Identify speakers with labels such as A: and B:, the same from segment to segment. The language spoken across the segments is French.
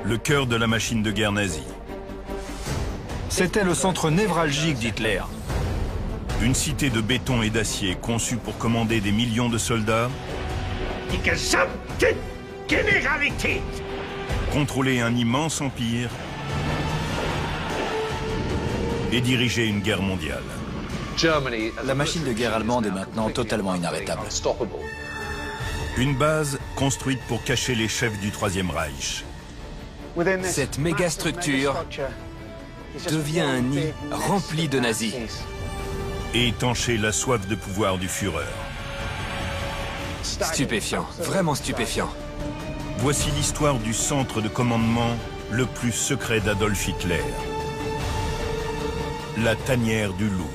A: le cœur de la machine de guerre nazie.
B: C'était le centre névralgique d'Hitler.
A: Une cité de béton et d'acier conçue pour commander des millions de soldats.
C: Die gesamte Generalität.
A: Contrôler un immense empire et diriger une guerre mondiale.
D: La machine de guerre allemande est maintenant totalement inarrêtable.
A: Une base construite pour cacher les chefs du Troisième Reich.
E: Cette mégastructure devient un nid rempli de nazis.
A: Et étancher la soif de pouvoir du Führer.
E: Stupéfiant, vraiment stupéfiant.
A: Voici l'histoire du centre de commandement le plus secret d'Adolf Hitler. La tanière du loup.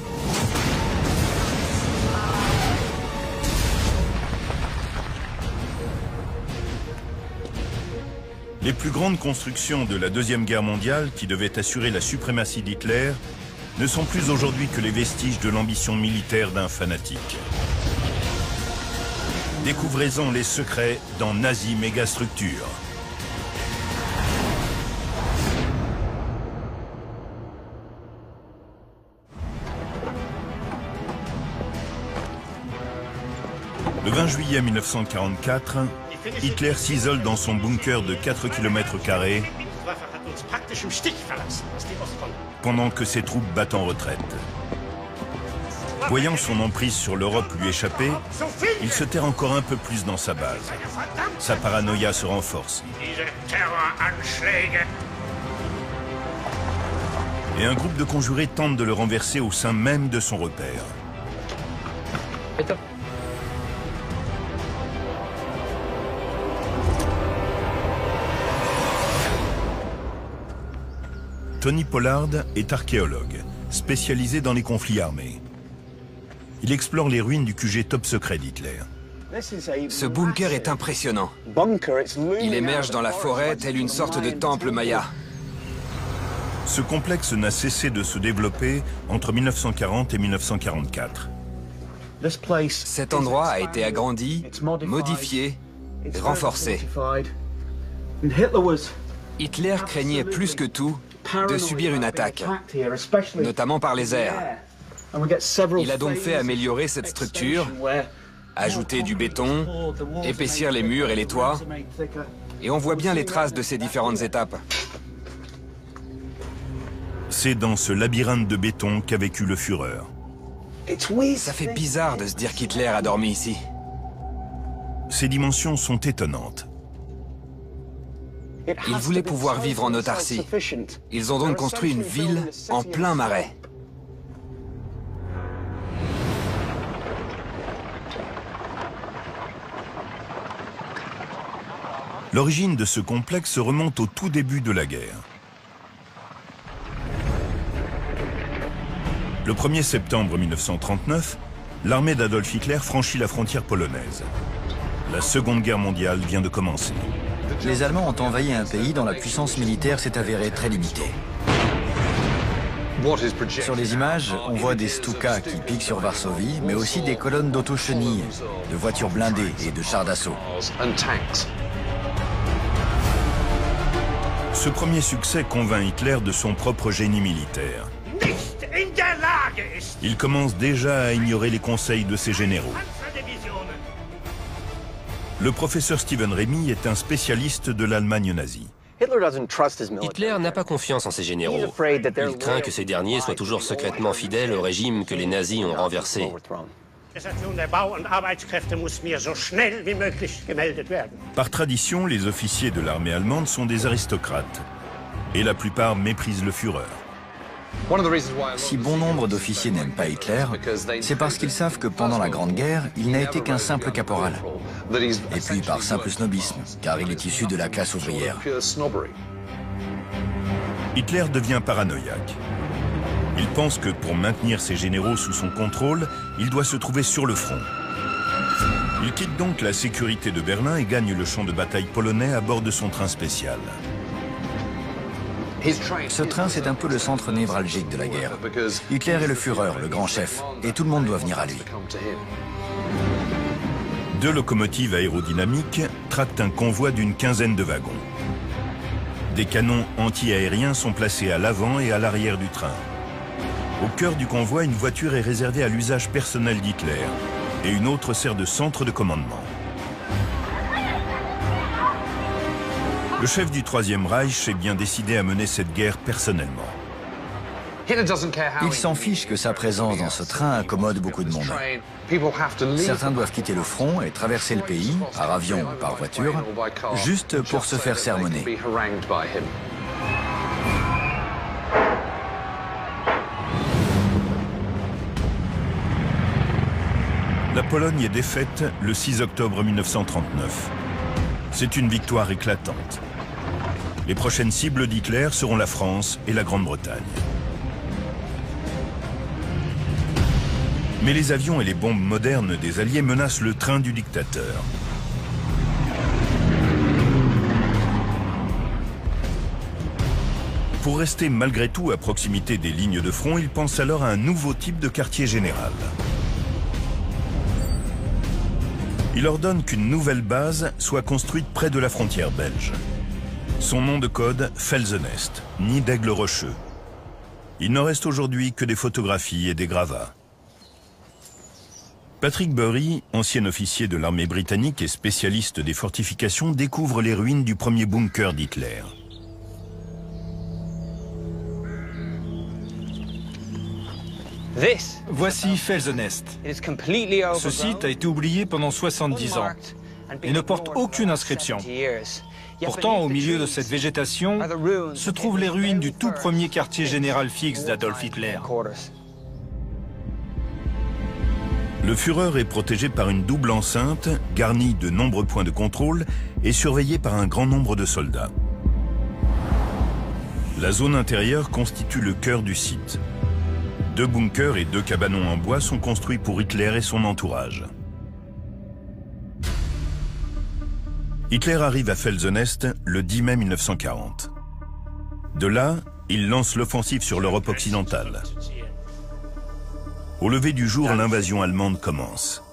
A: Les plus grandes constructions de la Deuxième Guerre mondiale, qui devaient assurer la suprématie d'Hitler, ne sont plus aujourd'hui que les vestiges de l'ambition militaire d'un fanatique. Découvrez-en les secrets dans Nazi Mégastructure. Le 20 juillet 1944, Hitler s'isole dans son bunker de 4 km², pendant que ses troupes battent en retraite. Voyant son emprise sur l'Europe lui échapper, il se terre encore un peu plus dans sa base. Sa paranoïa se renforce. Et un groupe de conjurés tente de le renverser au sein même de son repère. Tony Pollard est archéologue, spécialisé dans les conflits armés. Il explore les ruines du QG top secret d'Hitler.
E: Ce bunker est impressionnant. Il émerge dans la forêt tel une sorte de temple maya.
A: Ce complexe n'a cessé de se développer entre 1940 et 1944.
E: Cet endroit a été agrandi, modifié, renforcé. Hitler craignait plus que tout de subir une attaque, notamment par les airs. Il a donc fait améliorer cette structure, ajouter du béton, épaissir les murs et les toits, et on voit bien les traces de ces différentes étapes.
A: C'est dans ce labyrinthe de béton qu'a vécu le Führer.
E: Ça fait bizarre de se dire qu'Hitler a dormi ici.
A: Ses dimensions sont étonnantes.
E: Ils voulaient pouvoir vivre en autarcie. Ils ont donc construit une ville en plein marais.
A: L'origine de ce complexe remonte au tout début de la guerre. Le 1er septembre 1939, l'armée d'Adolf Hitler franchit la frontière polonaise. La Seconde Guerre mondiale vient de commencer.
D: Les Allemands ont envahi un pays dont la puissance militaire s'est avérée très limitée. Sur les images, on voit des Stuka qui piquent sur Varsovie, mais aussi des colonnes d'autochenilles, de voitures blindées et de chars d'assaut.
A: Ce premier succès convainc Hitler de son propre génie militaire. Il commence déjà à ignorer les conseils de ses généraux. Le professeur Stephen Remy est un spécialiste de l'Allemagne nazie.
F: Hitler n'a pas confiance en ses généraux. Il craint que ces derniers soient toujours secrètement fidèles au régime que les nazis ont renversé.
A: Par tradition, les officiers de l'armée allemande sont des aristocrates. Et la plupart méprisent le Führer.
D: Si bon nombre d'officiers n'aiment pas Hitler, c'est parce qu'ils savent que pendant la Grande Guerre, il n'a été qu'un simple caporal. Et puis par simple snobisme, car il est issu de la classe ouvrière.
A: Hitler devient paranoïaque. Il pense que pour maintenir ses généraux sous son contrôle, il doit se trouver sur le front. Il quitte donc la sécurité de Berlin et gagne le champ de bataille polonais à bord de son train spécial.
D: Ce train, c'est un peu le centre névralgique de la guerre. Hitler est le Führer, le grand chef, et tout le monde doit venir à lui.
A: Deux locomotives aérodynamiques tractent un convoi d'une quinzaine de wagons. Des canons anti-aériens sont placés à l'avant et à l'arrière du train. Au cœur du convoi, une voiture est réservée à l'usage personnel d'Hitler et une autre sert de centre de commandement. Le chef du Troisième Reich est bien décidé à mener cette guerre personnellement.
D: Il s'en fiche que sa présence dans ce train incommode beaucoup de monde. Certains doivent quitter le front et traverser le pays, par avion ou par voiture, juste pour se faire sermonner.
A: La Pologne est défaite le 6 octobre 1939. C'est une victoire éclatante. Les prochaines cibles d'Hitler seront la France et la Grande-Bretagne. Mais les avions et les bombes modernes des Alliés menacent le train du dictateur. Pour rester malgré tout à proximité des lignes de front, il pense alors à un nouveau type de quartier général. Il ordonne qu'une nouvelle base soit construite près de la frontière belge. Son nom de code, Felsenest, nid d'aigle rocheux. Il n'en reste aujourd'hui que des photographies et des gravats. Patrick Bury, ancien officier de l'armée britannique et spécialiste des fortifications, découvre les ruines du premier bunker d'Hitler.
B: Voici Felsenest. Ce site a été oublié pendant 70 ans et ne porte aucune inscription. Pourtant, au milieu de cette végétation, se trouvent les ruines du tout premier quartier général fixe d'Adolf Hitler.
A: Le Führer est protégé par une double enceinte, garnie de nombreux points de contrôle et surveillé par un grand nombre de soldats. La zone intérieure constitue le cœur du site. 2 bunkers et 2 cabanons en bois sont construits pour Hitler et son entourage. Hitler arrive à Felsenest le 10 mai 1940. De là, il lance l'offensive sur l'Europe occidentale. Au lever du jour, l'invasion allemande commence.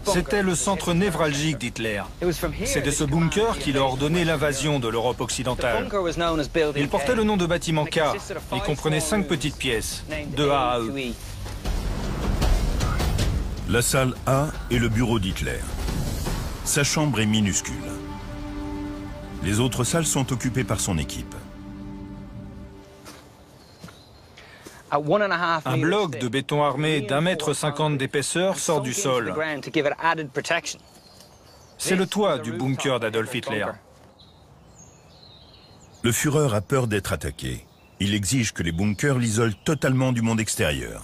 B: C'était le centre névralgique d'Hitler. C'est de ce bunker qu'il a ordonné l'invasion de l'Europe occidentale. Il portait le nom de bâtiment K et comprenait 5 petites pièces, de A à E.
A: La salle A est le bureau d'Hitler. Sa chambre est minuscule. Les autres salles sont occupées par son équipe.
B: Un bloc de béton armé d'1,50 m d'épaisseur sort du sol. C'est le toit du bunker d'Adolf Hitler.
A: Le Führer a peur d'être attaqué. Il exige que les bunkers l'isolent totalement du monde extérieur.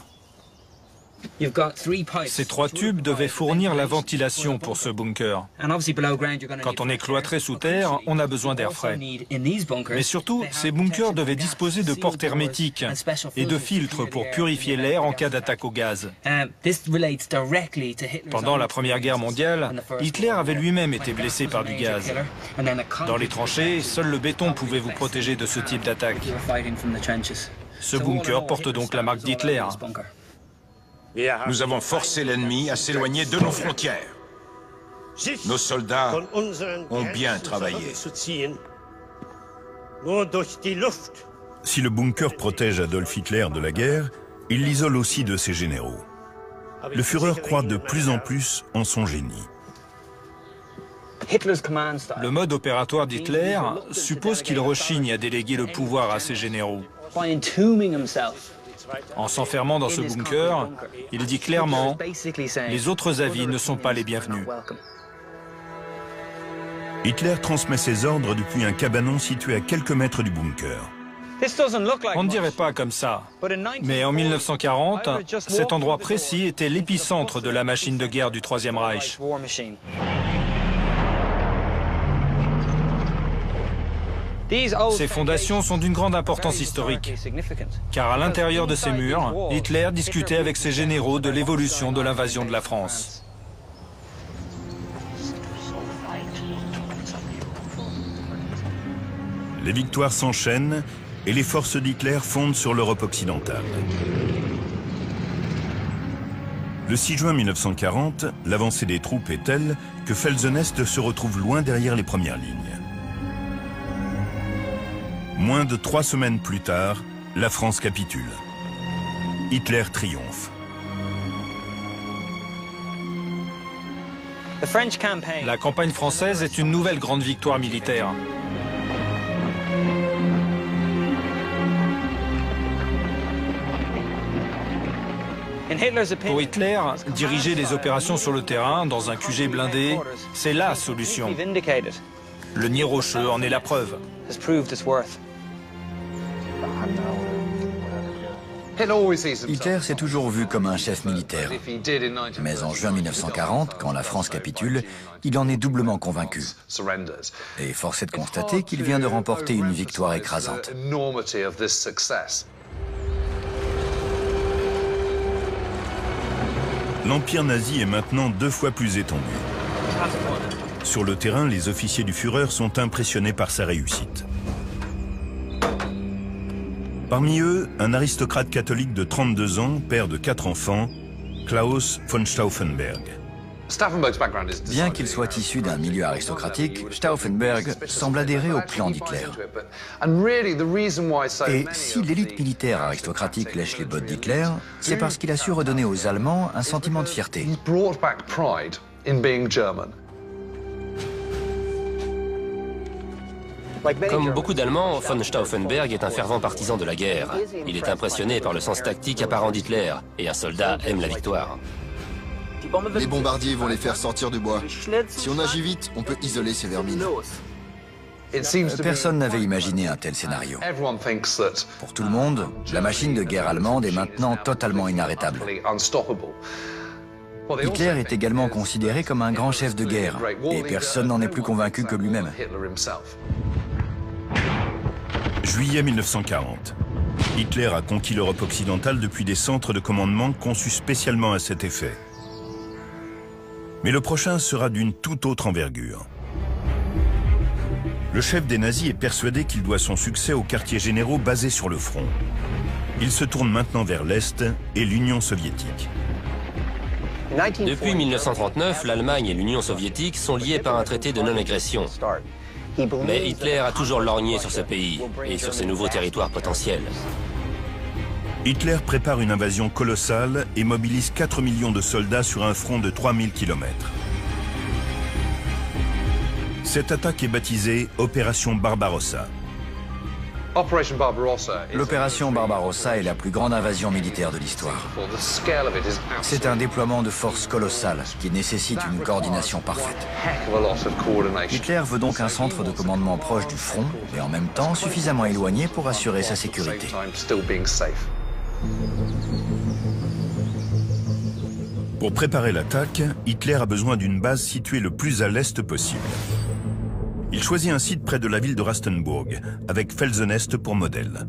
B: Ces 3 tubes devaient fournir la ventilation pour ce bunker. Quand on est cloîtré sous terre, on a besoin d'air frais. Mais surtout, ces bunkers devaient disposer de portes hermétiques et de filtres pour purifier l'air en cas d'attaque au gaz. Pendant la Première Guerre mondiale, Hitler avait lui-même été blessé par du gaz. Dans les tranchées, seul le béton pouvait vous protéger de ce type d'attaque. Ce bunker porte donc la marque d'Hitler.
G: Nous avons forcé l'ennemi à s'éloigner de nos frontières. Nos soldats ont bien travaillé.
A: Si le bunker protège Adolf Hitler de la guerre, il l'isole aussi de ses généraux. Le Führer croit de plus en plus en son génie.
B: Le mode opératoire d'Hitler suppose qu'il rechigne à déléguer le pouvoir à ses généraux. En s'enfermant dans ce bunker, il dit clairement « Les autres avis ne sont pas les bienvenus ».
A: Hitler transmet ses ordres depuis un cabanon situé à quelques mètres du bunker.
B: On ne dirait pas comme ça, mais en 1940, cet endroit précis était l'épicentre de la machine de guerre du Troisième Reich. Ces fondations sont d'une grande importance historique, car à l'intérieur de ces murs, Hitler discutait avec ses généraux de l'évolution de l'invasion de la France.
A: Les victoires s'enchaînent et les forces d'Hitler fondent sur l'Europe occidentale. Le 6 juin 1940, l'avancée des troupes est telle que Felsenest se retrouve loin derrière les premières lignes. Moins de 3 semaines plus tard, la France capitule. Hitler triomphe.
B: La campagne française est une nouvelle grande victoire militaire. Pour Hitler, diriger des opérations sur le terrain, dans un QG blindé, c'est la solution. Le nid rocheux en est la preuve.
D: Hitler s'est toujours vu comme un chef militaire. Mais en juin 1940, quand la France capitule, il en est doublement convaincu. Et force est de constater qu'il vient de remporter une victoire écrasante.
A: L'empire nazi est maintenant 2 fois plus étendu. Sur le terrain, les officiers du Führer sont impressionnés par sa réussite. Parmi eux, un aristocrate catholique de 32 ans, père de 4 enfants, Klaus von Stauffenberg.
D: Bien qu'il soit issu d'un milieu aristocratique, Stauffenberg semble adhérer au plan d'Hitler. Et si l'élite militaire aristocratique lèche les bottes d'Hitler, c'est parce qu'il a su redonner aux Allemands un sentiment de fierté.
F: Comme beaucoup d'Allemands, von Stauffenberg est un fervent partisan de la guerre. Il est impressionné par le sens tactique apparent d'Hitler, et un soldat aime la victoire.
H: Les bombardiers vont les faire sortir du bois. Si on agit vite, on peut isoler ces vermines.
D: Personne n'avait imaginé un tel scénario. Pour tout le monde, la machine de guerre allemande est maintenant totalement inarrêtable. Hitler est également considéré comme un grand chef de guerre, et personne n'en est plus convaincu que lui-même.
A: Juillet 1940. Hitler a conquis l'Europe occidentale depuis des centres de commandement conçus spécialement à cet effet. Mais le prochain sera d'une toute autre envergure. Le chef des nazis est persuadé qu'il doit son succès aux quartiers généraux basés sur le front. Il se tourne maintenant vers l'Est et l'Union soviétique.
F: Depuis 1939, l'Allemagne et l'Union soviétique sont liées par un traité de non-agression. Mais Hitler a toujours lorgné sur ce pays et sur ses nouveaux territoires potentiels.
A: Hitler prépare une invasion colossale et mobilise 4 millions de soldats sur un front de 3000 km. Cette attaque est baptisée Opération Barbarossa.
D: L'opération Barbarossa est la plus grande invasion militaire de l'histoire. C'est un déploiement de force colossal qui nécessite une coordination parfaite. Hitler veut donc un centre de commandement proche du front et en même temps suffisamment éloigné pour assurer sa sécurité.
A: Pour préparer l'attaque, Hitler a besoin d'une base située le plus à l'est possible. Il choisit un site près de la ville de Rastenburg, avec Felsenest pour modèle.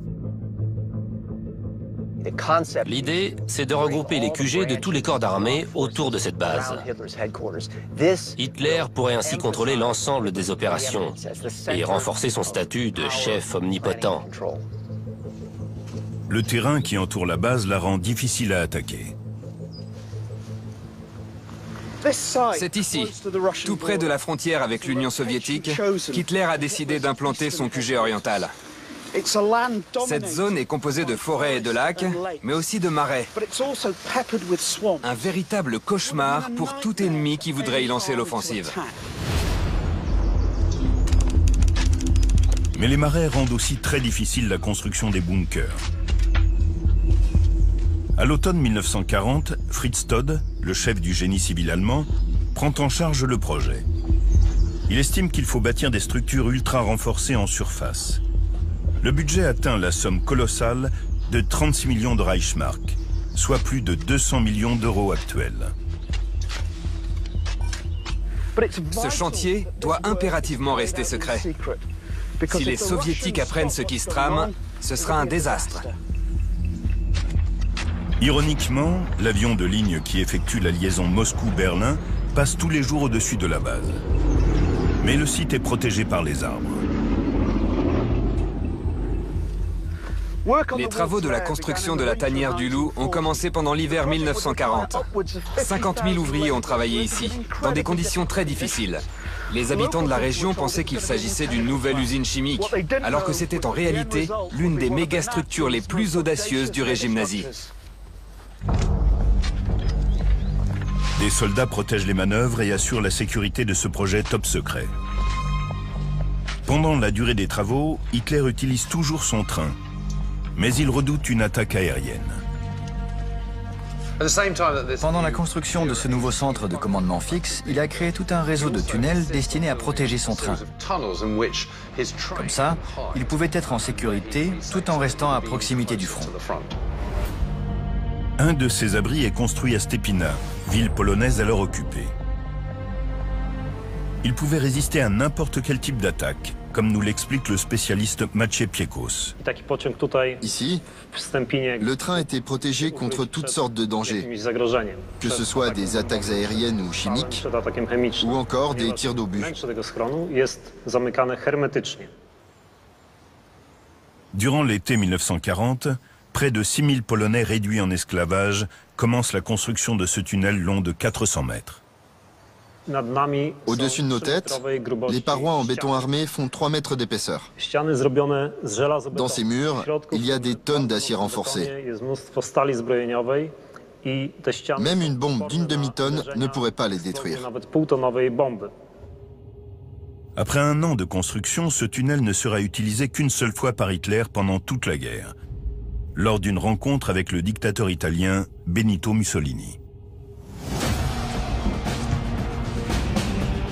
F: L'idée, c'est de regrouper les QG de tous les corps d'armée autour de cette base. Hitler pourrait ainsi contrôler l'ensemble des opérations et renforcer son statut de chef omnipotent.
A: Le terrain qui entoure la base la rend difficile à attaquer.
E: C'est ici, tout près de la frontière avec l'Union soviétique, qu'Hitler a décidé d'implanter son QG oriental. Cette zone est composée de forêts et de lacs, mais aussi de marais. Un véritable cauchemar pour tout ennemi qui voudrait y lancer l'offensive.
A: Mais les marais rendent aussi très difficile la construction des bunkers. À l'automne 1940, Fritz Todt, le chef du génie civil allemand, prend en charge le projet. Il estime qu'il faut bâtir des structures ultra renforcées en surface. Le budget atteint la somme colossale de 36 millions de Reichsmark, soit plus de 200 millions d'euros actuels.
E: Ce chantier doit impérativement rester secret. Si les soviétiques apprennent ce qui se trame, ce sera un désastre.
A: Ironiquement, l'avion de ligne qui effectue la liaison Moscou-Berlin passe tous les jours au-dessus de la base. Mais le site est protégé par les arbres.
E: Les travaux de la construction de la tanière du Loup ont commencé pendant l'hiver 1940. 50 000 ouvriers ont travaillé ici, dans des conditions très difficiles. Les habitants de la région pensaient qu'il s'agissait d'une nouvelle usine chimique, alors que c'était en réalité l'une des mégastructures les plus audacieuses du régime nazi.
A: Des soldats protègent les manœuvres et assurent la sécurité de ce projet top secret. Pendant la durée des travaux, Hitler utilise toujours son train, mais il redoute une attaque aérienne.
D: Pendant la construction de ce nouveau centre de commandement fixe, il a créé tout un réseau de tunnels destinés à protéger son train. Comme ça, il pouvait être en sécurité tout en restant à proximité du front.
A: Un de ces abris est construit à Stepina, ville polonaise alors occupée. Il pouvait résister à n'importe quel type d'attaque, comme nous l'explique le spécialiste Maciej Piekos.
H: Ici, le train était protégé contre toutes sortes de dangers, que ce soit des attaques aériennes ou chimiques, ou encore des tirs d'obus.
A: Durant l'été 1940, près de 6000 Polonais réduits en esclavage commencent la construction de ce tunnel long de 400 mètres.
H: Au-dessus de nos têtes, les parois en béton armé font 3 mètres d'épaisseur. Dans ces murs, il y a des tonnes d'acier renforcé. Même une bombe d'une demi-tonne ne pourrait pas les détruire.
A: Après un an de construction, ce tunnel ne sera utilisé qu'une seule fois par Hitler pendant toute la guerre, lors d'une rencontre avec le dictateur italien Benito Mussolini.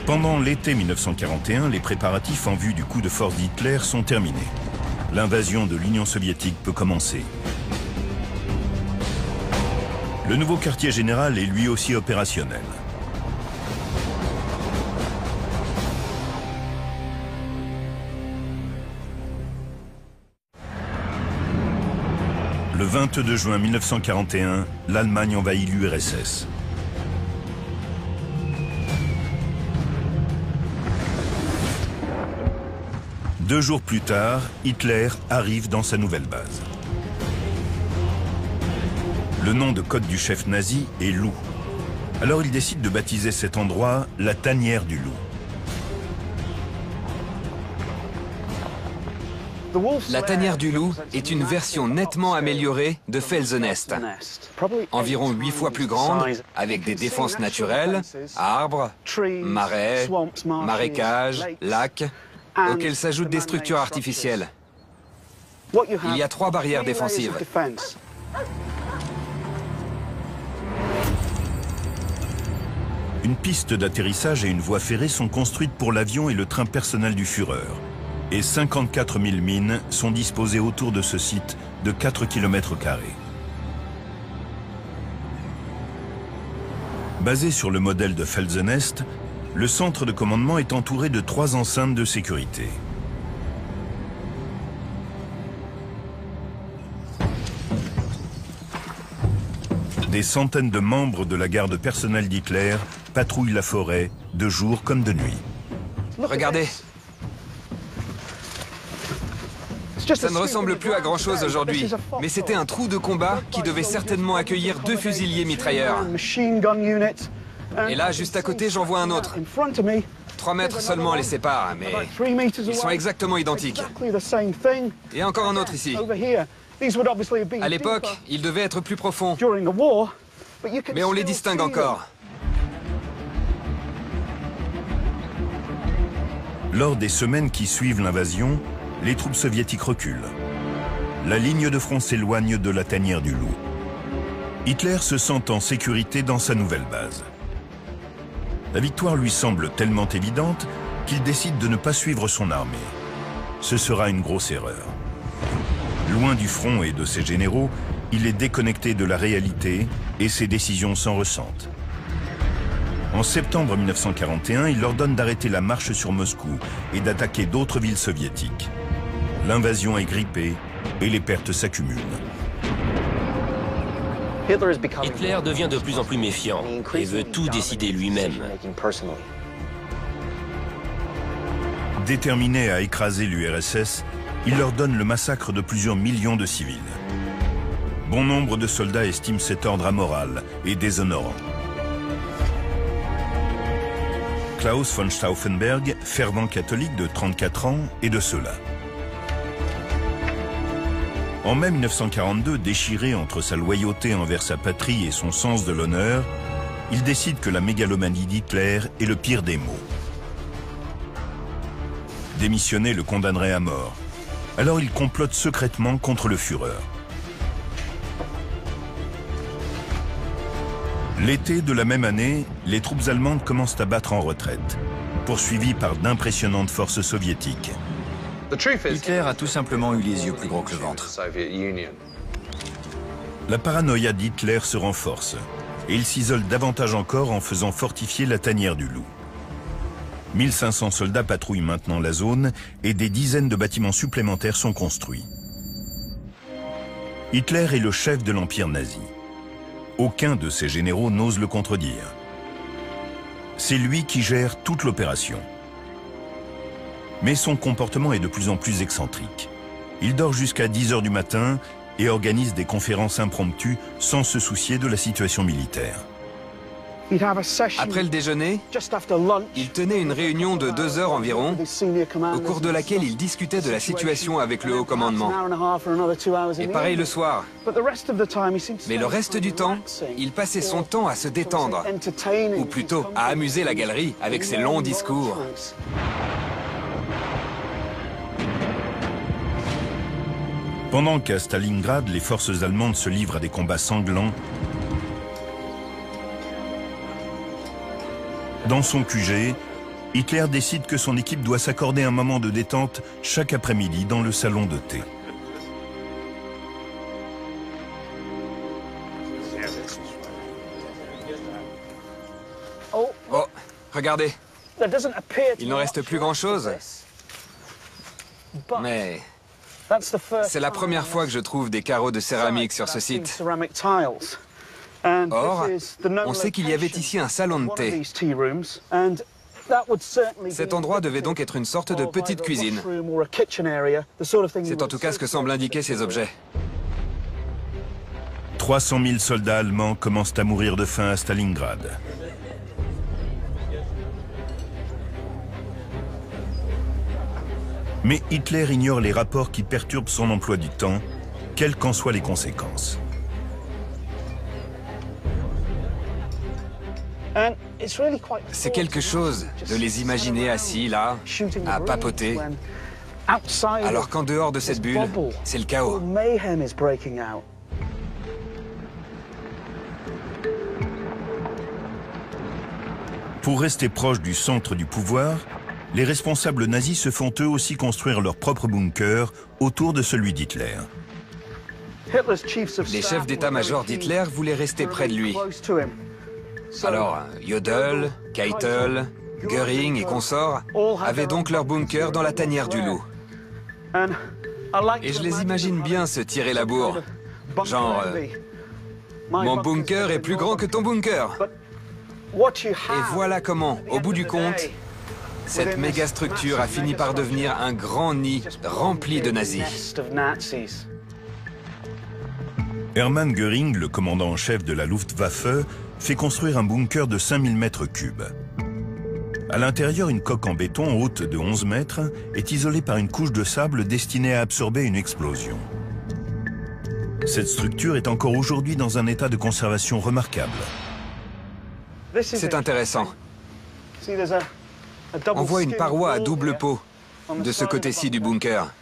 A: Pendant l'été 1941, les préparatifs en vue du coup de force d'Hitler sont terminés. L'invasion de l'Union soviétique peut commencer. Le nouveau quartier général est lui aussi opérationnel. Le 22 juin 1941, l'Allemagne envahit l'URSS. Deux jours plus tard, Hitler arrive dans sa nouvelle base. Le nom de code du chef nazi est Loup. Alors il décide de baptiser cet endroit la tanière du Loup.
E: La tanière du Loup est une version nettement améliorée de Felsenest. Environ 8 fois plus grande, avec des défenses naturelles, arbres, marais, marécages, lacs, auxquels s'ajoutent des structures artificielles. Il y a 3 barrières défensives.
A: Une piste d'atterrissage et une voie ferrée sont construites pour l'avion et le train personnel du Führer. Et 54 000 mines sont disposées autour de ce site de 4 km². Basé sur le modèle de Felsenest, le centre de commandement est entouré de 3 enceintes de sécurité. Des centaines de membres de la garde personnelle d'Hitler patrouillent la forêt, de jour comme de nuit.
E: Regardez. Ça ne ressemble plus à grand-chose aujourd'hui, mais c'était un trou de combat qui devait certainement accueillir 2 fusiliers mitrailleurs. Et là, juste à côté, j'en vois un autre. 3 mètres seulement les séparent, mais ils sont exactement identiques. Et encore un autre ici. À l'époque, ils devaient être plus profonds, mais on les distingue encore.
A: Lors des semaines qui suivent l'invasion, les troupes soviétiques reculent. La ligne de front s'éloigne de la tanière du Loup. Hitler se sent en sécurité dans sa nouvelle base. La victoire lui semble tellement évidente qu'il décide de ne pas suivre son armée. Ce sera une grosse erreur. Loin du front et de ses généraux, il est déconnecté de la réalité et ses décisions s'en ressentent. En septembre 1941, il ordonne d'arrêter la marche sur Moscou et d'attaquer d'autres villes soviétiques. L'invasion est grippée et les pertes s'accumulent.
F: Hitler devient de plus en plus méfiant et veut tout décider lui-même.
A: Déterminé à écraser l'URSS, il leur donne le massacre de plusieurs millions de civils. Bon nombre de soldats estiment cet ordre amoral et déshonorant. Klaus von Stauffenberg, fervent catholique de 34 ans, est de ceux-là. En mai 1942, déchiré entre sa loyauté envers sa patrie et son sens de l'honneur, il décide que la mégalomanie d'Hitler est le pire des maux. Démissionner le condamnerait à mort. Alors il complote secrètement contre le Führer. L'été de la même année, les troupes allemandes commencent à battre en retraite, poursuivies par d'impressionnantes forces soviétiques.
D: Hitler a tout simplement eu les yeux plus gros que le ventre.
A: La paranoïa d'Hitler se renforce et il s'isole davantage encore en faisant fortifier la tanière du Loup. 1500 soldats patrouillent maintenant la zone et des dizaines de bâtiments supplémentaires sont construits. Hitler est le chef de l'empire nazi. Aucun de ses généraux n'ose le contredire. C'est lui qui gère toute l'opération. Mais son comportement est de plus en plus excentrique. Il dort jusqu'à 10 h du matin et organise des conférences impromptues sans se soucier de la situation militaire.
E: Après le déjeuner, il tenait une réunion de 2 heures environ, au cours de laquelle il discutait de la situation avec le haut commandement. Et pareil le soir. Mais le reste du temps, il passait son temps à se détendre, ou plutôt à amuser la galerie avec ses longs discours.
A: Pendant qu'à Stalingrad, les forces allemandes se livrent à des combats sanglants, dans son QG, Hitler décide que son équipe doit s'accorder un moment de détente chaque après-midi dans le salon de thé.
E: Oh, regardez. Il ne reste plus grand-chose. Mais c'est la première fois que je trouve des carreaux de céramique sur ce site. Or, on sait qu'il y avait ici un salon de thé. Cet endroit devait donc être une sorte de petite cuisine. C'est en tout cas ce que semblent indiquer ces objets.
A: 300 000 soldats allemands commencent à mourir de faim à Stalingrad. Mais Hitler ignore les rapports qui perturbent son emploi du temps, quelles qu'en soient les conséquences.
E: C'est quelque chose de les imaginer assis là, à papoter, alors qu'en dehors de cette bulle, c'est le chaos.
A: Pour rester proche du centre du pouvoir, les responsables nazis se font eux aussi construire leur propre bunker autour de celui d'Hitler.
E: Les chefs d'état-major d'Hitler voulaient rester près de lui. Alors, Jodl, Keitel, Göring et consorts avaient donc leur bunker dans la tanière du Loup. Et je les imagine bien se tirer la bourre. Genre, mon bunker est plus grand que ton bunker. Et voilà comment, au bout du compte, cette méga-structure a fini par devenir un grand nid rempli de nazis.
A: Hermann Göring, le commandant en chef de la Luftwaffe, fait construire un bunker de 5000 mètres cubes. À l'intérieur, une coque en béton haute de 11 mètres est isolée par une couche de sable destinée à absorber une explosion. Cette structure est encore aujourd'hui dans un état de conservation remarquable.
E: C'est intéressant. On voit une paroi à double pot de ce côté-ci du bunker.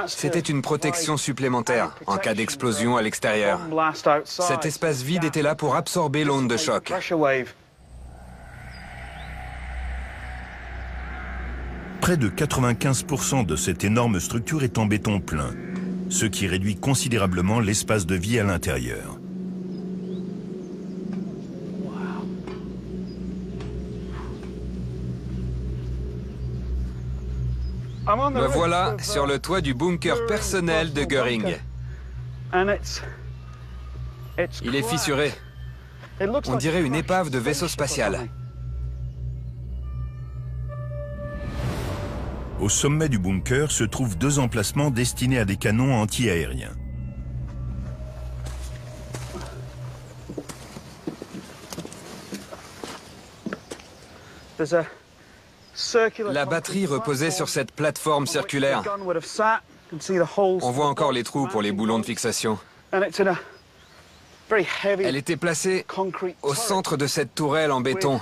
E: C'était une protection supplémentaire en cas d'explosion à l'extérieur. Cet espace vide était là pour absorber l'onde de choc.
A: Près de 95% de cette énorme structure est en béton plein, ce qui réduit considérablement l'espace de vie à l'intérieur.
E: Me voilà sur le toit du bunker personnel de Göring. Il est fissuré. On dirait une épave de vaisseau spatial.
A: Au sommet du bunker se trouvent 2 emplacements destinés à des canons anti-aériens.
E: La batterie reposait sur cette plateforme circulaire. On voit encore les trous pour les boulons de fixation. Elle était placée au centre de cette tourelle en béton,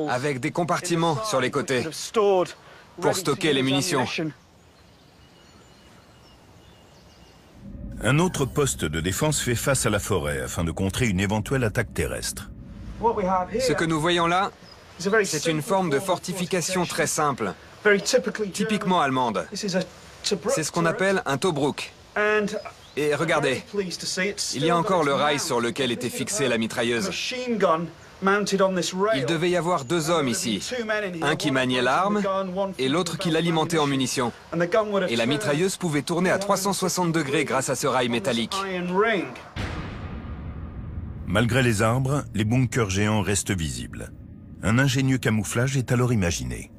E: avec des compartiments sur les côtés pour stocker les munitions.
A: Un autre poste de défense fait face à la forêt afin de contrer une éventuelle attaque terrestre.
E: Ce que nous voyons là, c'est une forme de fortification très simple, typiquement allemande. C'est ce qu'on appelle un Tobruk. Et regardez, il y a encore le rail sur lequel était fixée la mitrailleuse. Il devait y avoir 2 hommes ici, un qui maniait l'arme et l'autre qui l'alimentait en munitions. Et la mitrailleuse pouvait tourner à 360 degrés grâce à ce rail métallique.
A: Malgré les arbres, les bunkers géants restent visibles. Un ingénieux camouflage est alors imaginé.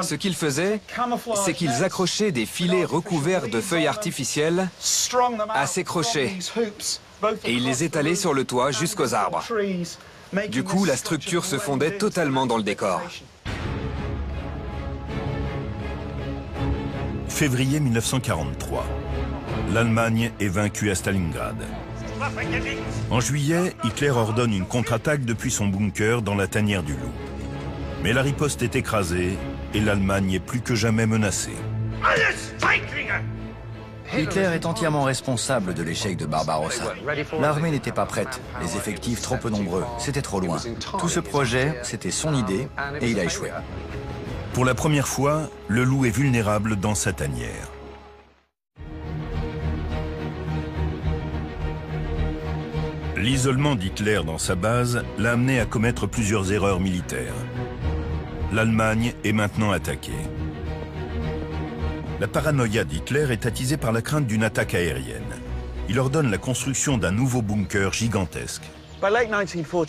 E: Ce qu'ils faisaient, c'est qu'ils accrochaient des filets recouverts de feuilles artificielles à ces crochets et ils les étalaient sur le toit jusqu'aux arbres. Du coup, la structure se fondait totalement dans le décor.
A: Février 1943. L'Allemagne est vaincue à Stalingrad. En juillet, Hitler ordonne une contre-attaque depuis son bunker dans la tanière du Loup. Mais la riposte est écrasée et l'Allemagne est plus que jamais menacée.
D: Hitler est entièrement responsable de l'échec de Barbarossa. L'armée n'était pas prête, les effectifs trop peu nombreux, c'était trop loin. Tout ce projet, c'était son idée et il a échoué.
A: Pour la première fois, le Loup est vulnérable dans sa tanière. L'isolement d'Hitler dans sa base l'a amené à commettre plusieurs erreurs militaires. L'Allemagne est maintenant attaquée. La paranoïa d'Hitler est attisée par la crainte d'une attaque aérienne. Il ordonne la construction d'un nouveau bunker gigantesque.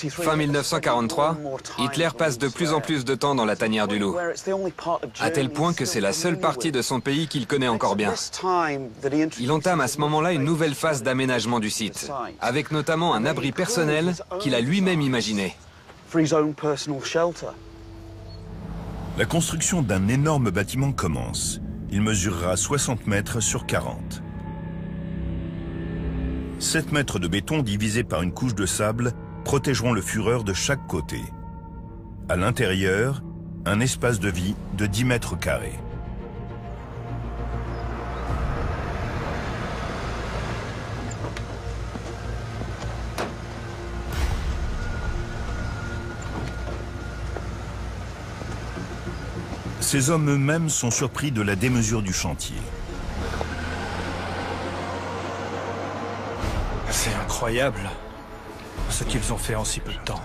E: Fin 1943, Hitler passe de plus en plus de temps dans la tanière du Loup, à tel point que c'est la seule partie de son pays qu'il connaît encore bien. Il entame à ce moment-là une nouvelle phase d'aménagement du site, avec notamment un abri personnel qu'il a lui-même imaginé.
A: La construction d'un énorme bâtiment commence. Il mesurera 60 mètres sur 40. 7 mètres de béton divisés par une couche de sable protégeront le Führer de chaque côté. À l'intérieur, un espace de vie de 10 mètres carrés. Ces hommes eux-mêmes sont surpris de la démesure du chantier.
B: C'est incroyable ce qu'ils ont fait en si peu de temps.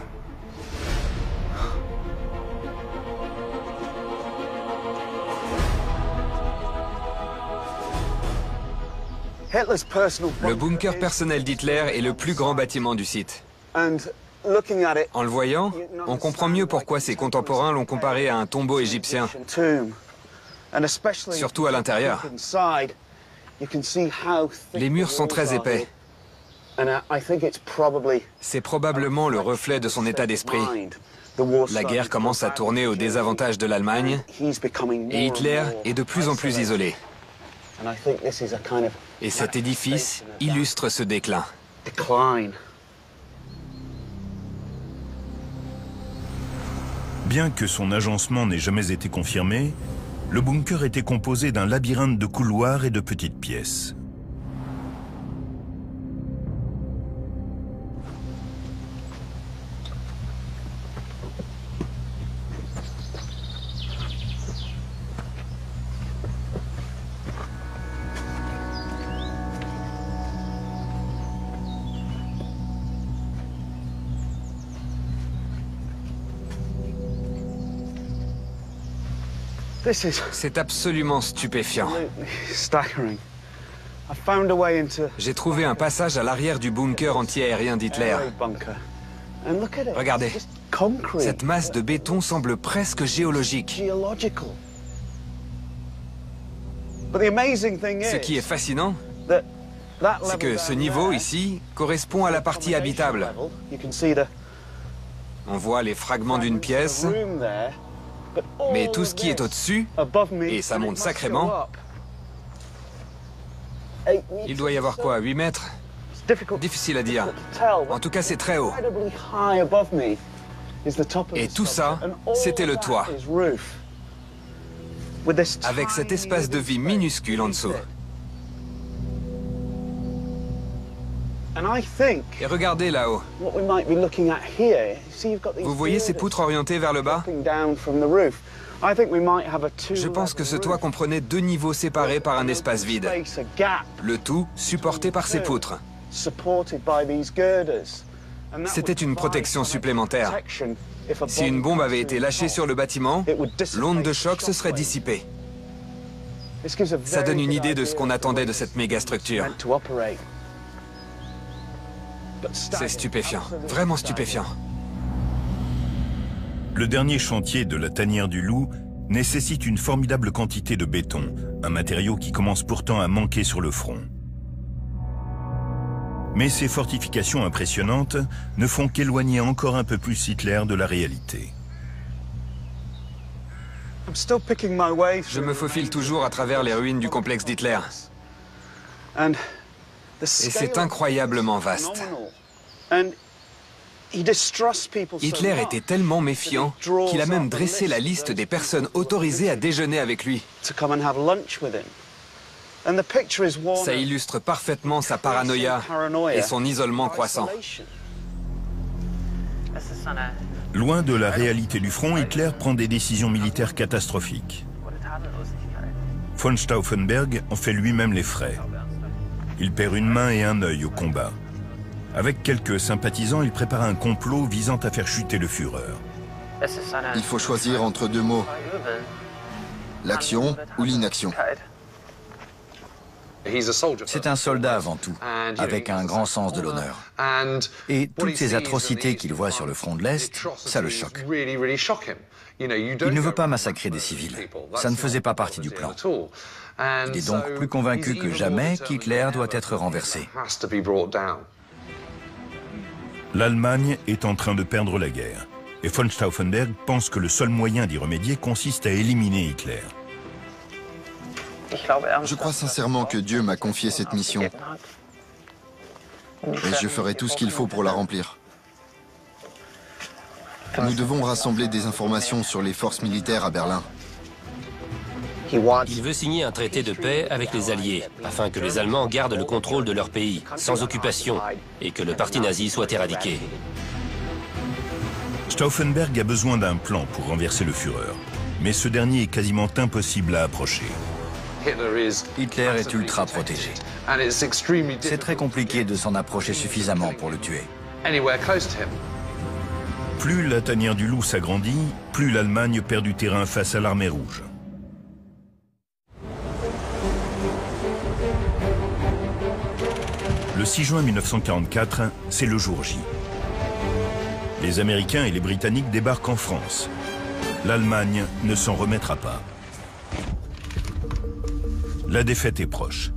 E: Le bunker personnel d'Hitler est le plus grand bâtiment du site. En le voyant, on comprend mieux pourquoi ses contemporains l'ont comparé à un tombeau égyptien, surtout à l'intérieur. Les murs sont très épais. C'est probablement le reflet de son état d'esprit. La guerre commence à tourner au désavantage de l'Allemagne et Hitler est de plus en plus isolé. Et cet édifice illustre ce déclin.
A: Bien que son agencement n'ait jamais été confirmé, le bunker était composé d'un labyrinthe de couloirs et de petites pièces.
E: C'est absolument stupéfiant. J'ai trouvé un passage à l'arrière du bunker anti-aérien d'Hitler. Regardez, Cette masse de béton semble presque géologique. Ce qui est fascinant, c'est que ce niveau ici correspond à la partie habitable. On voit les fragments d'une pièce, mais tout ce qui est au-dessus, et ça monte sacrément, il doit y avoir quoi, 8 mètres? Difficile à dire. En tout cas, c'est très haut. Et tout ça, c'était le toit, avec cet espace de vie minuscule en dessous. Et regardez là-haut. Vous voyez ces poutres orientées vers le bas? Je pense que ce toit comprenait 2 niveaux séparés par un espace vide. Le tout supporté par ces poutres. C'était une protection supplémentaire. Si une bombe avait été lâchée sur le bâtiment, l'onde de choc se serait dissipée. Ça donne une idée de ce qu'on attendait de cette méga structure. C'est stupéfiant, vraiment stupéfiant.
A: Le dernier chantier de la tanière du Loup nécessite une formidable quantité de béton, un matériau qui commence pourtant à manquer sur le front. Mais ces fortifications impressionnantes ne font qu'éloigner encore un peu plus Hitler de la réalité.
E: Je me faufile toujours à travers les ruines du complexe d'Hitler. Et c'est incroyablement vaste. Hitler était tellement méfiant qu'il a même dressé la liste des personnes autorisées à déjeuner avec lui. Ça illustre parfaitement sa paranoïa et son isolement croissant.
A: Loin de la réalité du front, Hitler prend des décisions militaires catastrophiques. Von Stauffenberg en fait lui-même les frais. Il perd une main et un œil au combat. Avec quelques sympathisants, il prépare un complot visant à faire chuter le Führer.
H: Il faut choisir entre 2 mots. L'action ou l'inaction.
D: C'est un soldat avant tout, avec un grand sens de l'honneur. Et toutes ces atrocités qu'il voit sur le front de l'Est, ça le choque. Il ne veut pas massacrer des civils. Ça ne faisait pas partie du plan. Il est donc plus convaincu que jamais qu'Hitler doit être renversé.
A: L'Allemagne est en train de perdre la guerre. Et von Stauffenberg pense que le seul moyen d'y remédier consiste à éliminer Hitler.
H: Je crois sincèrement que Dieu m'a confié cette mission. Et je ferai tout ce qu'il faut pour la remplir. Nous devons rassembler des informations sur les forces militaires à Berlin.
F: Il veut signer un traité de paix avec les Alliés, afin que les Allemands gardent le contrôle de leur pays, sans occupation, et que le parti nazi soit éradiqué.
A: Stauffenberg a besoin d'un plan pour renverser le Führer. Mais ce dernier est quasiment impossible à approcher.
D: Hitler est ultra protégé. C'est très compliqué de s'en approcher suffisamment pour le tuer.
A: Plus la tanière du Loup s'agrandit, plus l'Allemagne perd du terrain face à l'armée rouge. Le 6 juin 1944, c'est le jour J. Les Américains et les Britanniques débarquent en France. L'Allemagne ne s'en remettra pas. La défaite est proche.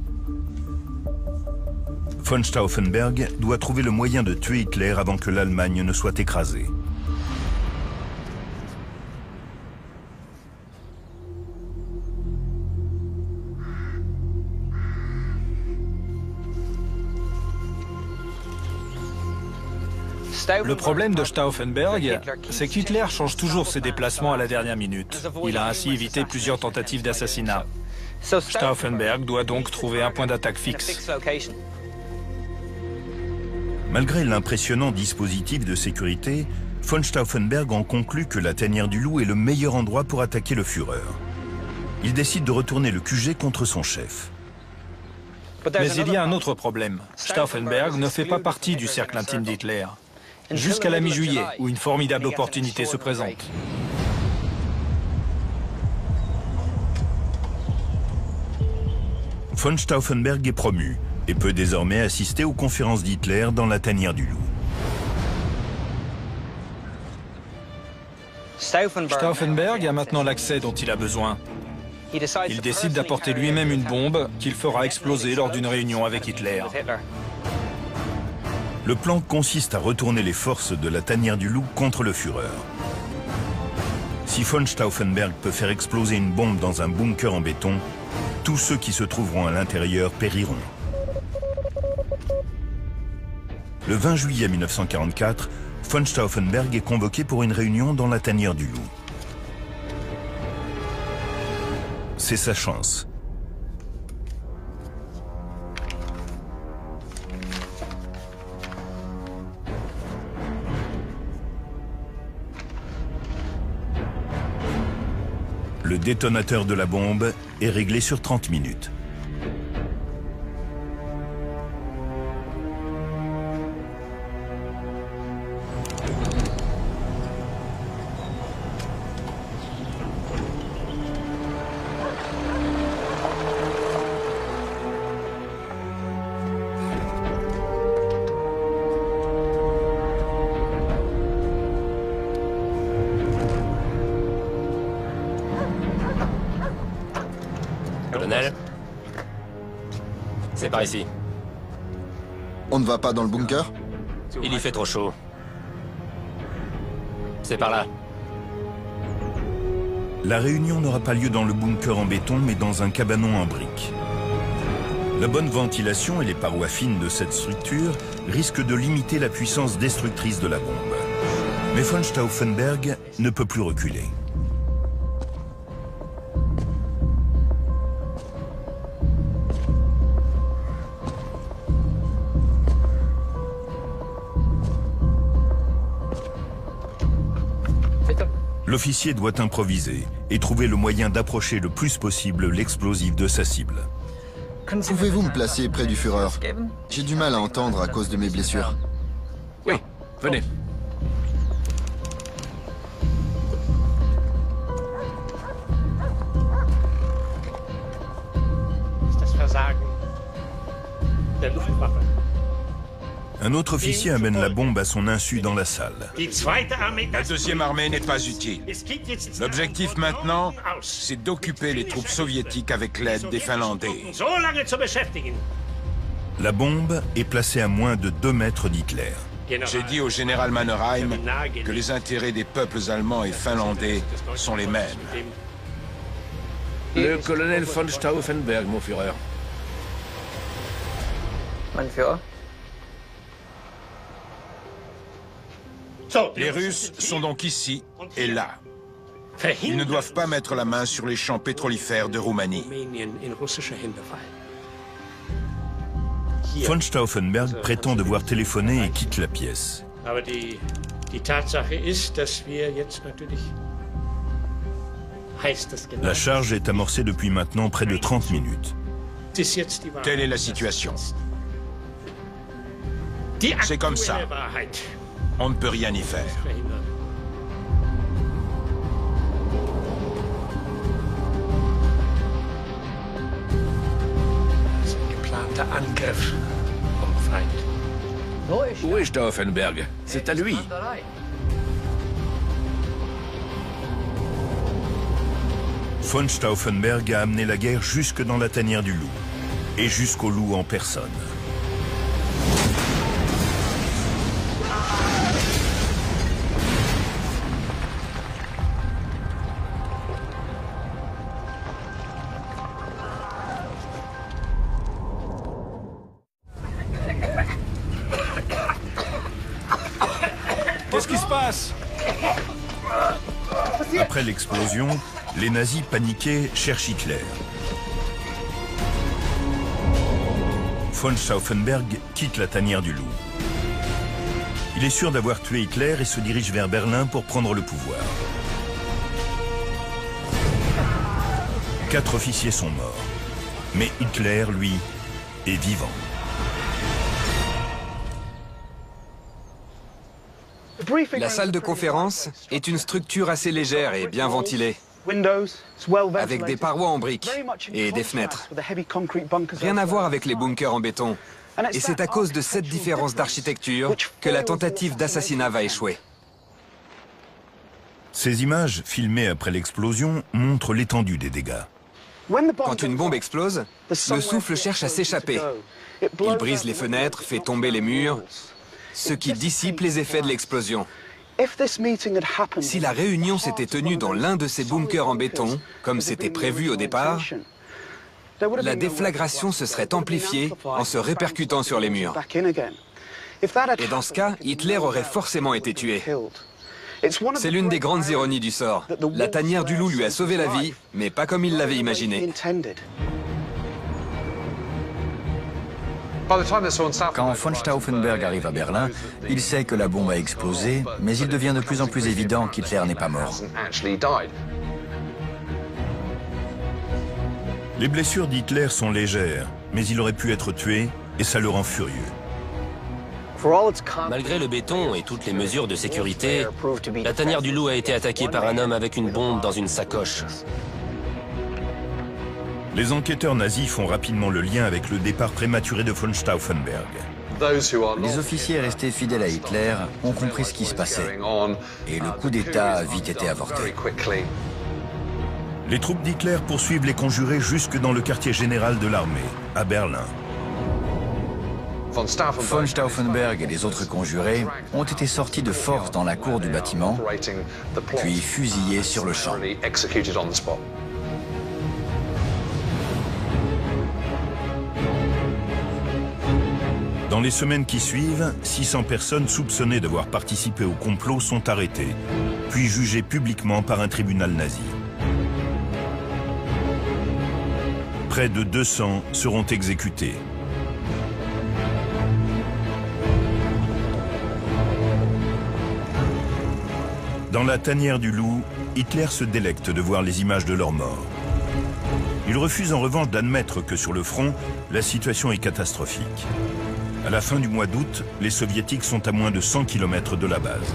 A: Von Stauffenberg doit trouver le moyen de tuer Hitler avant que l'Allemagne ne soit écrasée.
B: Le problème de Stauffenberg, c'est qu'Hitler change toujours ses déplacements à la dernière minute. Il a ainsi évité plusieurs tentatives d'assassinat. Stauffenberg doit donc trouver un point d'attaque fixe.
A: Malgré l'impressionnant dispositif de sécurité, von Stauffenberg en conclut que la tanière du Loup est le meilleur endroit pour attaquer le Führer. Il décide de retourner le QG contre son chef.
B: Mais il y a un autre problème. Stauffenberg ne fait pas partie du cercle intime d'Hitler. Jusqu'à la mi-juillet, où une formidable opportunité se présente.
A: Von Stauffenberg est promu et peut désormais assister aux conférences d'Hitler dans la tanière du Loup.
B: Stauffenberg a maintenant l'accès dont il a besoin. Il décide d'apporter lui-même une bombe qu'il fera exploser lors d'une réunion avec Hitler.
A: Le plan consiste à retourner les forces de la tanière du loup contre le Führer. Si von Stauffenberg peut faire exploser une bombe dans un bunker en béton, tous ceux qui se trouveront à l'intérieur périront. Le 20 juillet 1944, von Stauffenberg est convoqué pour une réunion dans la tanière du loup. C'est sa chance. Le détonateur de la bombe est réglé sur 30 minutes.
F: Colonel, c'est par ici.
H: On ne va pas dans le bunker?
F: Il y fait trop chaud. C'est par là.
A: La réunion n'aura pas lieu dans le bunker en béton, mais dans un cabanon en briques. La bonne ventilation et les parois fines de cette structure risquent de limiter la puissance destructrice de la bombe. Mais von Stauffenberg ne peut plus reculer. L'officier doit improviser et trouver le moyen d'approcher le plus possible l'explosif de sa cible.
H: Pouvez-vous me placer près du Führer? J'ai du mal à entendre à cause de mes blessures.
G: Oui, venez.
A: Un autre officier amène la bombe à son insu dans la salle.
G: La deuxième armée n'est pas utile. L'objectif maintenant, c'est d'occuper les troupes soviétiques avec l'aide des Finlandais.
A: La bombe est placée à moins de 2 mètres d'Hitler.
G: J'ai dit au général Mannerheim que les intérêts des peuples allemands et finlandais sont les mêmes.
I: Le colonel von Stauffenberg, mon Führer.
E: Mein Führer.
G: Les Russes sont donc ici et là. Ils ne doivent pas mettre la main sur les champs pétrolifères de Roumanie.
A: Von Stauffenberg prétend devoir téléphoner et quitte la pièce. La charge est amorcée depuis maintenant près de 30 minutes.
G: Telle est la situation. C'est comme ça. On ne peut rien y faire.
I: Où est Stauffenberg? C'est à lui.
A: Von Stauffenberg a amené la guerre jusque dans la tanière du loup, et jusqu'au loup en personne.
B: Qu'est-ce qui se passe?
A: Après l'explosion, les nazis paniqués cherchent Hitler. Von Stauffenberg quitte la tanière du loup. Il est sûr d'avoir tué Hitler et se dirige vers Berlin pour prendre le pouvoir. 4 officiers sont morts. Mais Hitler, lui, est vivant.
E: La salle de conférence est une structure assez légère et bien ventilée, avec des parois en briques et des fenêtres. Rien à voir avec les bunkers en béton. Et c'est à cause de cette différence d'architecture que la tentative d'assassinat va échouer.
A: Ces images, filmées après l'explosion, montrent l'étendue des dégâts.
E: Quand une bombe explose, le souffle cherche à s'échapper. Il brise les fenêtres, fait tomber les murs, ce qui dissipe les effets de l'explosion. Si la réunion s'était tenue dans l'un de ces bunkers en béton, comme c'était prévu au départ, la déflagration se serait amplifiée en se répercutant sur les murs. Et dans ce cas, Hitler aurait forcément été tué. C'est l'une des grandes ironies du sort. La tanière du loup lui a sauvé la vie, mais pas comme il l'avait imaginé.
D: Quand von Stauffenberg arrive à Berlin, il sait que la bombe a explosé, mais il devient de plus en plus évident qu'Hitler n'est pas mort.
A: Les blessures d'Hitler sont légères, mais il aurait pu être tué et ça le rend furieux.
F: Malgré le béton et toutes les mesures de sécurité, la tanière du loup a été attaquée par un homme avec une bombe dans une sacoche.
A: Les enquêteurs nazis font rapidement le lien avec le départ prématuré de von Stauffenberg.
D: Les officiers restés fidèles à Hitler ont compris ce qui se passait, et le coup d'État a vite été avorté.
A: Les troupes d'Hitler poursuivent les conjurés jusque dans le quartier général de l'armée, à Berlin.
D: Von Stauffenberg et les autres conjurés ont été sortis de force dans la cour du bâtiment, puis fusillés sur le champ.
A: Dans les semaines qui suivent, 600 personnes soupçonnées d'avoir participé au complot sont arrêtées, puis jugées publiquement par un tribunal nazi. Près de 200 seront exécutés. Dans la tanière du loup, Hitler se délecte de voir les images de leurs morts. Il refuse en revanche d'admettre que sur le front, la situation est catastrophique. À la fin du mois d'août, les soviétiques sont à moins de 100 km de la base.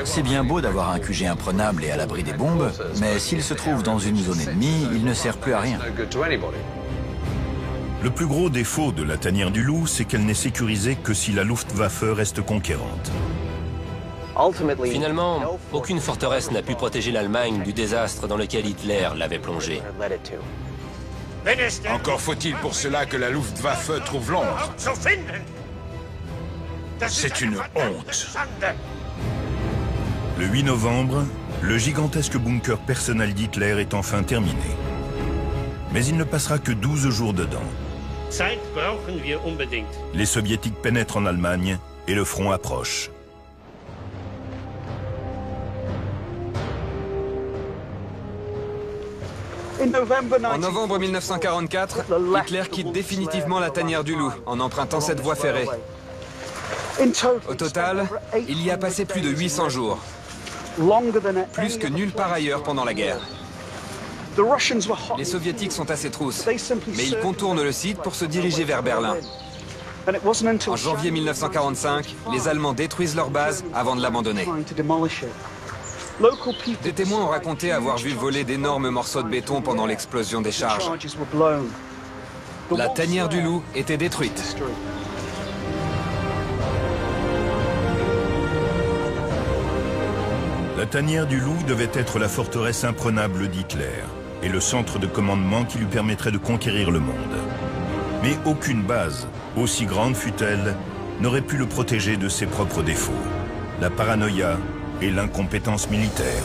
D: C'est bien beau d'avoir un QG imprenable et à l'abri des bombes, mais s'il se trouve dans une zone ennemie, il ne sert plus à rien.
A: Le plus gros défaut de la tanière du loup, c'est qu'elle n'est sécurisée que si la Luftwaffe reste conquérante.
F: Finalement, aucune forteresse n'a pu protéger l'Allemagne du désastre dans lequel Hitler l'avait plongée.
G: Encore faut-il pour cela que la Luftwaffe trouve l'ombre. C'est une honte.
A: Le 8 novembre, le gigantesque bunker personnel d'Hitler est enfin terminé. Mais il ne passera que 12 jours dedans. Les soviétiques pénètrent en Allemagne et le front approche.
E: En novembre 1944, Hitler quitte définitivement la tanière du loup en empruntant cette voie ferrée. Au total, il y a passé plus de 800 jours, plus que nulle part ailleurs pendant la guerre. Les soviétiques sont à ses trousses, mais ils contournent le site pour se diriger vers Berlin. En janvier 1945, les Allemands détruisent leur base avant de l'abandonner. Des témoins ont raconté avoir vu voler d'énormes morceaux de béton pendant l'explosion des charges. La tanière du loup était détruite.
A: La tanière du loup devait être la forteresse imprenable d'Hitler et le centre de commandement qui lui permettrait de conquérir le monde. Mais aucune base, aussi grande fût-elle, n'aurait pu le protéger de ses propres défauts. La paranoïa et l'incompétence militaire.